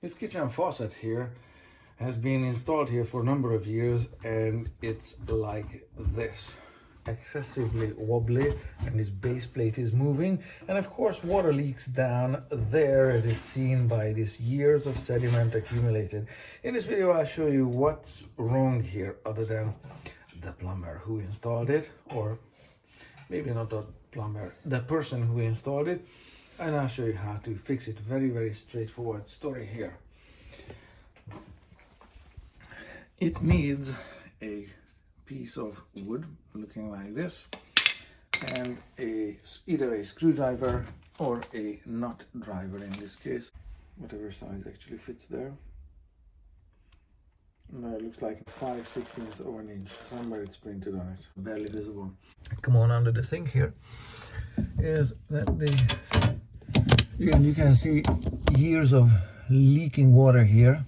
His kitchen faucet here has been installed here for a number of years, and it's like this, excessively wobbly, and his base plate is moving, and of course water leaks down there, as it's seen by these years of sediment accumulated. In this video I'll show you what's wrong here, other than the plumber who installed it, or maybe not the plumber, the person who installed it, and I'll show you how to fix it. Very straightforward story here. It needs a piece of wood looking like this, and either a screwdriver or a nut driver, in this case, whatever size actually fits there. No, it looks like 5/16 of an inch, somewhere it's printed on it, barely visible. Come on, under the sink here is that you can see years of leaking water here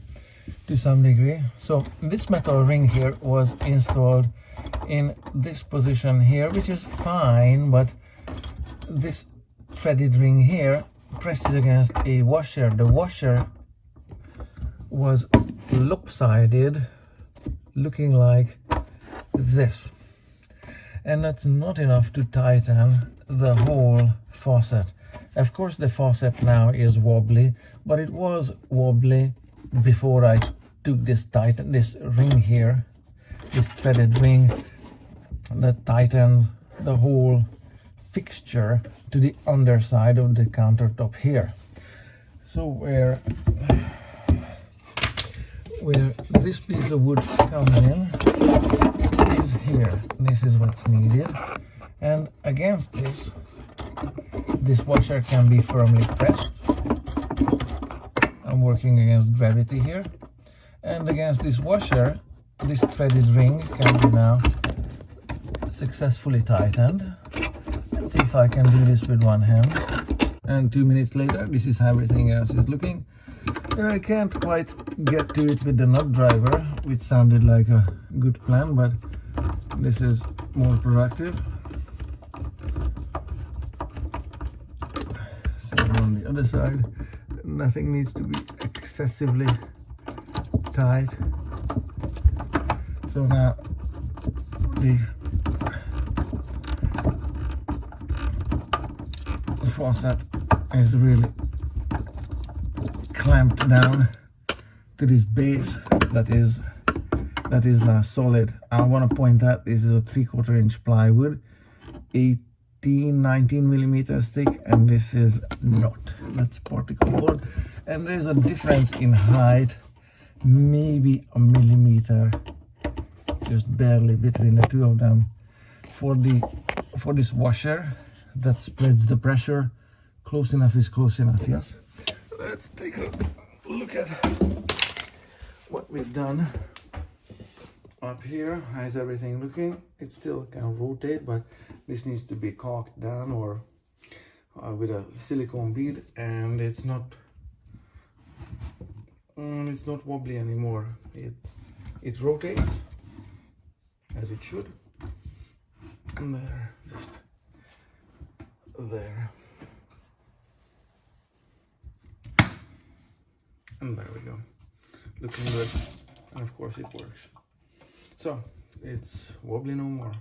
to some degree. So this metal ring here was installed in this position here, which is fine, but this threaded ring here presses against a washer. The washer was lopsided, looking like this, and that's not enough to tighten the whole faucet. Of course the faucet now is wobbly, but it was wobbly before I took this ring here, this threaded ring that tightens the whole fixture to the underside of the countertop here. So where this piece of wood comes in is here. This is what's needed, and against this washer can be firmly pressed. I'm working against gravity here, and against this washer this threaded ring can be now successfully tightened. Let's see if I can do this with one hand. And 2 minutes later, this is how everything else is looking. And I can't quite get to it with the nut driver, which sounded like a good plan, but this is more productive. Same on the other side. Nothing needs to be excessively tight. So now the faucet is really clamped down to this base that is now solid. I want to point out this is a 3/4 inch plywood, 19 millimeters thick, and this is not. That's particle board, and there's a difference in height, maybe a millimeter, just barely, between the two of them. For this washer that spreads the pressure, close enough is close enough. Yes, let's take a look at what we've done up here. How is everything looking? It still can rotate, but this needs to be caulked down or with a silicone bead, and it's not wobbly anymore. It rotates as it should, and there, just there, and there we go, looking good, and of course it works. So it's wobbly no more.